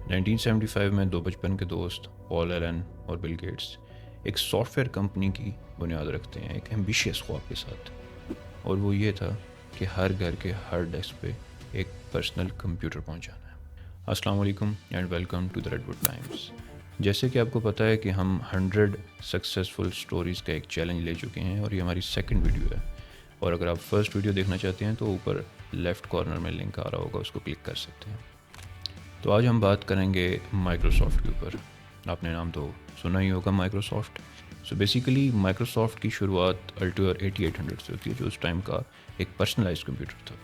1975 میں دو بچپن کے دوست پال ایلن اور بل گیٹس ایک سافٹ ویئر کمپنی کی بنیاد رکھتے ہیں ایک ایمبیشیس خواب کے ساتھ، اور وہ یہ تھا کہ ہر گھر کے ہر ڈیسک پہ ایک پرسنل کمپیوٹر پہنچانا ہے۔ السلام علیکم and welcome to the Red Wood Times. جیسے کہ آپ کو پتہ ہے کہ ہم 100 سکسیزفل سٹوریز کا ایک چیلنج لے چکے ہیں اور یہ ہماری سیکنڈ ویڈیو ہے، اور اگر آپ فرسٹ ویڈیو دیکھنا چاہتے ہیں تو اوپر لیفٹ کارنر میں لنک آ رہا ہوگا، اس کو کلک کر سکتے ہیں۔ تو آج ہم بات کریں گے مائکروسافٹ کے اوپر۔ آپ نے نام تو سنا ہی ہوگا مائکروسافٹ۔ سو بیسیکلی مائکروسافٹ کی شروعات الٹیور 8800 سے ہوتی ہے، جو اس ٹائم کا ایک پرسنلائز کمپیوٹر تھا،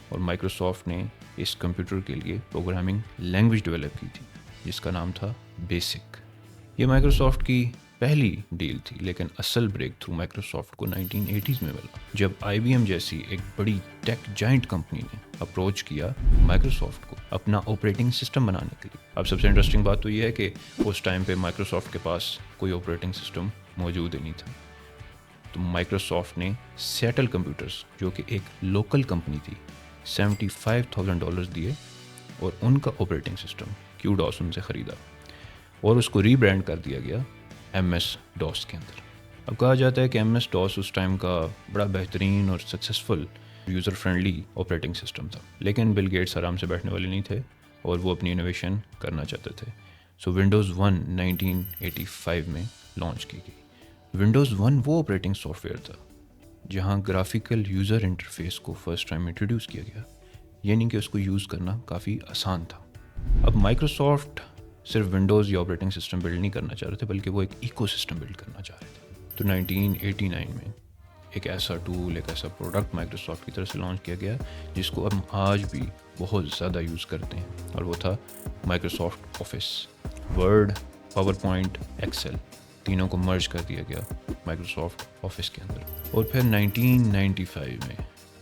اور مائکروسافٹ نے اس کمپیوٹر کے لیے پروگرامنگ لینگویج ڈیولپ کی تھی جس کا نام تھا بیسک۔ یہ مائکروسافٹ کی پہلی ڈیل تھی، لیکن اصل بریک تھرو مائکروسافٹ کو 1980s میں ملا، جب آئی بی ایم جیسی ایک بڑی ٹیک جائنٹ کمپنی نے اپروچ کیا مائکروسافٹ کو اپنا آپریٹنگ سسٹم بنانے کے لیے۔ اب سب سے انٹرسٹنگ بات تو یہ ہے کہ اس ٹائم پہ مائکروسافٹ کے پاس کوئی آپریٹنگ سسٹم موجود ہی نہیں تھا، تو مائکروسافٹ نے سیٹل کمپیوٹرز، جو کہ ایک لوکل کمپنی تھی، $75,000 دیے اور ان کا آپریٹنگ سسٹم کیو ڈاس ان سے خریدا، اور اس کو ری برانڈ کر دیا گیا ایم ایس ڈاس کے اندر۔ اب کہا جاتا ہے کہ ایم ایس ڈاس اس ٹائم کا بڑا بہترین اور successful user friendly operating system تھا، لیکن بل گیٹس آرام سے بیٹھنے والے نہیں تھے اور وہ اپنی انوویشن کرنا چاہتے تھے۔ سو ونڈوز 1 1985 میں لانچ کی گئی۔ ونڈوز 1 وہ آپریٹنگ سافٹ ویئر تھا جہاں گرافیکل یوزر انٹرفیس کو فرسٹ ٹائم انٹروڈیوس کیا گیا، یعنی کہ اس کو یوز کرنا کافی آسان تھا۔ اب مائکروسافٹ صرف ونڈوز یا آپریٹنگ سسٹم بلڈ نہیں کرنا چاہ رہے تھے، بلکہ وہ ایک ایکو سسٹم بلڈ کرنا چاہ رہے تھے۔ تو 1989 میں ایک ایسا ٹول، ایک ایسا پروڈکٹ مائکروسافٹ کی طرف سے لانچ کیا گیا جس کو ہم آج بھی بہت زیادہ یوز کرتے ہیں، اور وہ تھا Microsoft Office. Word, PowerPoint, Excel تینوں کو مرج کر دیا گیا مائکروسافٹ آفس کے اندر۔ اور پھر 1995 میں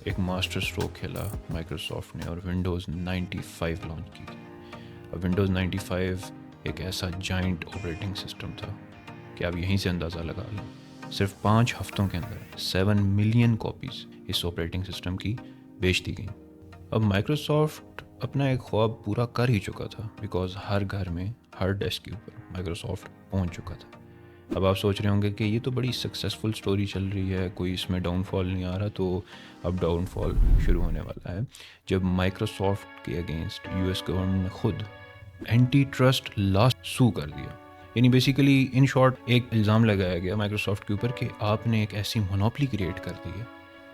ایک ماسٹر اسٹروک کھیلا مائکروسافٹ نے اور ونڈوز 95 لانچ کی تھی۔ اب ونڈوز 95 ایک ایسا جائنٹ آپریٹنگ سسٹم تھا کہ آپ یہیں سے اندازہ لگا لیں، صرف 5 ہفتوں کے اندر 7 ملین کاپیز اس آپریٹنگ سسٹم کی بیچ دی گئیں۔ اب مائکروسافٹ اپنا ایک خواب پورا کر ہی چکا تھا، بیکاز ہر گھر میں ہر ڈیسک کے اوپر مائکروسافٹ پہنچ چکا تھا۔ اب آپ سوچ رہے ہوں گے کہ یہ تو بڑی سکسیزفل سٹوری چل رہی ہے، کوئی اس میں ڈاؤن فال نہیں آ رہا، تو اب ڈاؤن فال شروع ہونے والا ہے جب مائکروسافٹ کے اگینسٹ یو ایس گورنمنٹ نے خود اینٹی ٹرسٹ لا سو کر دیا۔ یعنی بیسیکلی ان شارٹ ایک الزام لگایا گیا مائکروسافٹ کے اوپر کہ آپ نے ایک ایسی مونوپلی کریٹ کر دی ہے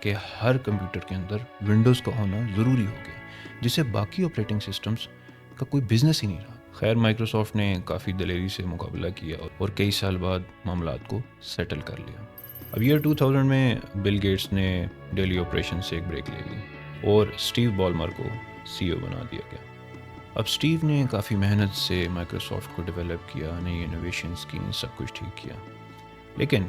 کہ ہر کمپیوٹر کے اندر ونڈوز کا ہونا ضروری ہو گیا، جس سے باقی آپریٹنگ سسٹمز کا کوئی بزنس ہی نہیں رہا۔ خیر مائکروسافٹ نے کافی دلیری سے مقابلہ کیا اور کئی سال بعد معاملات کو سیٹل کر لیا۔ اب ایئر 2000 میں بل گیٹس نے ڈیلی آپریشن سے ایک بریک لے لی اور اسٹیو بالمر کو سی او بنا دیا گیا۔ اب اسٹیو نے کافی محنت سے مائکروسافٹ کو ڈیولپ کیا، نئی انوویشنز کی، سب کچھ ٹھیک کیا، لیکن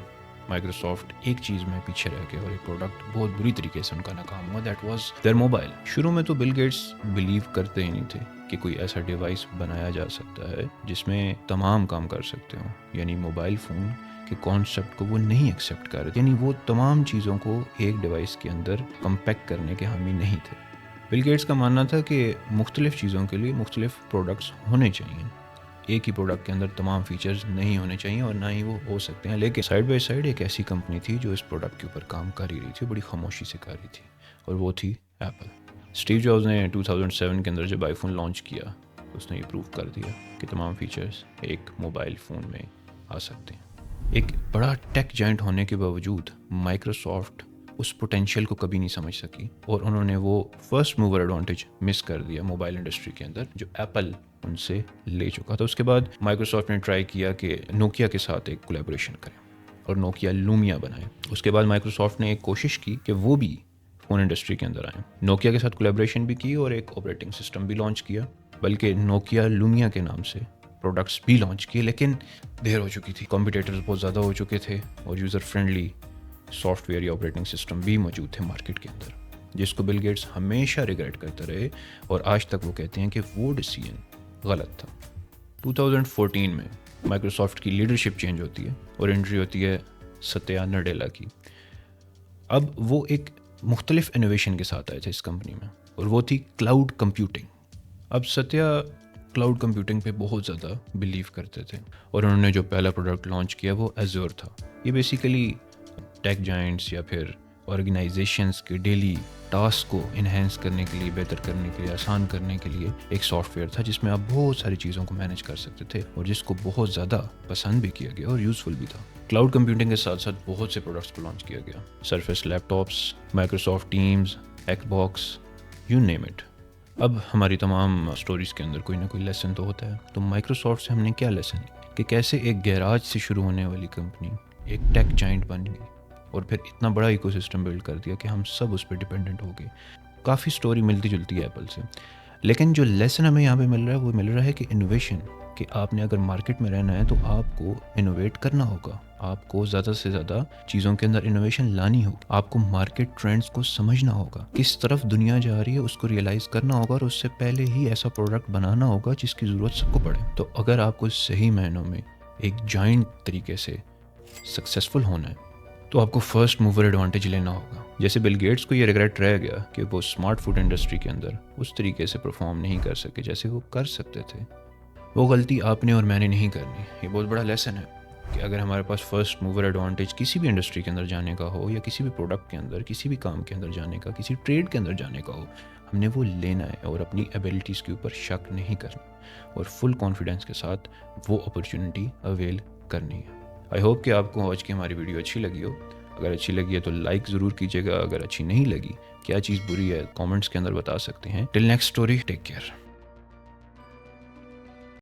مائکروسافٹ ایک چیز میں پیچھے رہ گیا اور ایک پروڈکٹ بہت بری طریقے سے ان کا ناکام ہوا، دیٹ واز دیئر موبائل۔ شروع میں تو بل گیٹس بلیو کرتے ہی نہیں تھے کہ کوئی ایسا ڈیوائس بنایا جا سکتا ہے جس میں تمام کام کر سکتے ہوں، یعنی موبائل فون کے کانسیپٹ کو وہ نہیں ایکسیپٹ کر رہے، یعنی وہ تمام چیزوں کو ایک ڈیوائس کے اندر کمپیکٹ کرنے کے حامی نہیں تھے۔ بل گیٹس کا ماننا تھا کہ مختلف چیزوں کے لیے مختلف پروڈکٹس ہونے چاہئیں، ایک ہی پروڈکٹ کے اندر تمام فیچرز نہیں ہونے چاہیے، اور نہ ہی وہ ہو سکتے ہیں۔ لیکن سائڈ بائی سائڈ ایک ایسی کمپنی تھی جو اس پروڈکٹ کے اوپر کام کر ہی رہی تھی، بڑی خاموشی سے کر رہی تھی، اور وہ تھی ایپل۔ اسٹیو جابز نے 2007 کے اندر جب آئی فون لانچ کیا، اس نے یہ پروف کر دیا کہ تمام فیچرز ایک موبائل فون میں آ سکتے ہیں۔ ایک بڑا ٹیک جائنٹ ہونے کے باوجود مائکروسافٹ اس پوٹینشیل کو کبھی نہیں سمجھ سکی، اور انہوں نے وہ فرسٹ موور ایڈوانٹیج مس کر دیا موبائل انڈسٹری کے اندر جو ایپل ان سے لے چکا تھا۔ اس کے بعد مائکروسافٹ نے ٹرائی کیا کہ نوکیا کے ساتھ ایک کولیبوریشن کریں اور نوکیا لومیا بنائے۔ اس کے بعد مائکروسافٹ نے ایک کوشش کی کہ وہ بھی فون انڈسٹری کے اندر آئیں، نوکیا کے ساتھ کولیبوریشن بھی کی اور ایک آپریٹنگ سسٹم بھی لانچ کیا، بلکہ نوکیا لومیا کے نام سے پروڈکٹس بھی لانچ کیے، لیکن دیر ہو چکی تھی، کمپیٹیٹرز بہت زیادہ ہو چکے تھے، اور یوزر فرینڈلی سافٹ ویئر یا آپریٹنگ سسٹم بھی موجود تھے مارکیٹ کے اندر، جس کو بل گیٹس ہمیشہ ریگریٹ کرتے رہے، اور آج تک وہ کہتے ہیں کہ وہ ڈیسیژن غلط تھا۔ 2014 میں مائکروسافٹ کی لیڈرشپ چینج ہوتی ہے اور انٹری ہوتی ہے ستیا نڈیلا کی۔ اب وہ ایک مختلف انوویشن کے ساتھ آئے تھے اس کمپنی میں، اور وہ تھی کلاؤڈ کمپیوٹنگ۔ اب ستیا کلاؤڈ کمپیوٹنگ پہ بہت زیادہ بلیو کرتے تھے، اور انہوں نے جو پہلا پروڈکٹ لانچ کیا وہ ایزور تھا۔ یہ بیسیکلی ٹیک جائنٹس یا پھر آرگنائزیشنس کے ڈیلی ٹاسک کو انہینس کرنے کے لیے، بہتر کرنے کے لیے، آسان کرنے کے لیے ایک سافٹ ویئر تھا جس میں آپ بہت ساری چیزوں کو مینیج کر سکتے تھے، اور جس کو بہت زیادہ پسند بھی کیا گیا اور یوزفل بھی تھا۔ کلاؤڈ کمپیوٹنگ کے ساتھ ساتھ بہت سے پروڈکٹس کو لانچ کیا گیا، Surface laptops, Microsoft Teams, Xbox, you name it. اب ہماری تمام سٹوریز کے اندر کوئی نہ کوئی لیسن تو ہوتا ہے، تو مائکروسافٹ سے ہم نے کیا لیسن لیا کہ کیسے ایک گیراج سے شروع ہونے والی کمپنی ایک ٹیک جائنٹ بن گئی، اور پھر اتنا بڑا ایکو سسٹم بلڈ کر دیا کہ ہم سب اس پہ ڈپینڈنٹ ہو گئے۔ کافی سٹوری ملتی جلتی ہے ایپل سے، لیکن جو لیسن ہمیں یہاں پہ مل رہا ہے وہ مل رہا ہے کہ انوویشن، کہ آپ نے اگر مارکیٹ میں رہنا ہے تو آپ کو انوویٹ کرنا ہوگا، آپ کو زیادہ سے زیادہ چیزوں کے اندر انوویشن لانی ہوگی، آپ کو مارکیٹ ٹرینڈز کو سمجھنا ہوگا، کس طرف دنیا جا رہی ہے اس کو ریئلائز کرنا ہوگا، اور اس سے پہلے ہی ایسا پروڈکٹ بنانا ہوگا جس کی ضرورت سب کو پڑے۔ تو اگر آپ کو صحیح معنوں میں ایک جائنٹ طریقے سے سکسیزفل ہونا ہے تو آپ کو فرسٹ موور ایڈوانٹیج لینا ہوگا۔ جیسے بل گیٹس کو یہ ریگریٹ رہ گیا کہ وہ اسمارٹ فوڈ انڈسٹری کے اندر اس طریقے سے پرفارم نہیں کر سکے جیسے وہ کر سکتے تھے، وہ غلطی آپ نے اور میں نے نہیں کرنی۔ یہ بہت بڑا لیسن ہے کہ اگر ہمارے پاس فرسٹ موور ایڈوانٹیج کسی بھی انڈسٹری کے اندر جانے کا ہو، یا کسی بھی پروڈکٹ کے اندر، کسی بھی کام کے اندر جانے کا، کسی ٹریڈ کے اندر جانے کا ہو، ہم نے وہ لینا ہے اور اپنی ایبلٹیز کے اوپر شک نہیں کرنا، اور فل کانفیڈنس کے ساتھ وہ اپرچونٹی اویل کرنی ہے۔ آئی ہوپ کہ آپ کو آج کی ہماری ویڈیو اچھی لگی ہو۔ اگر اچھی لگی ہے تو لائک ضرور کیجیے گا، اگر اچھی نہیں لگی، کیا چیز بری ہے، کامنٹس کے اندر بتا سکتے ہیں۔ Till next story, take care.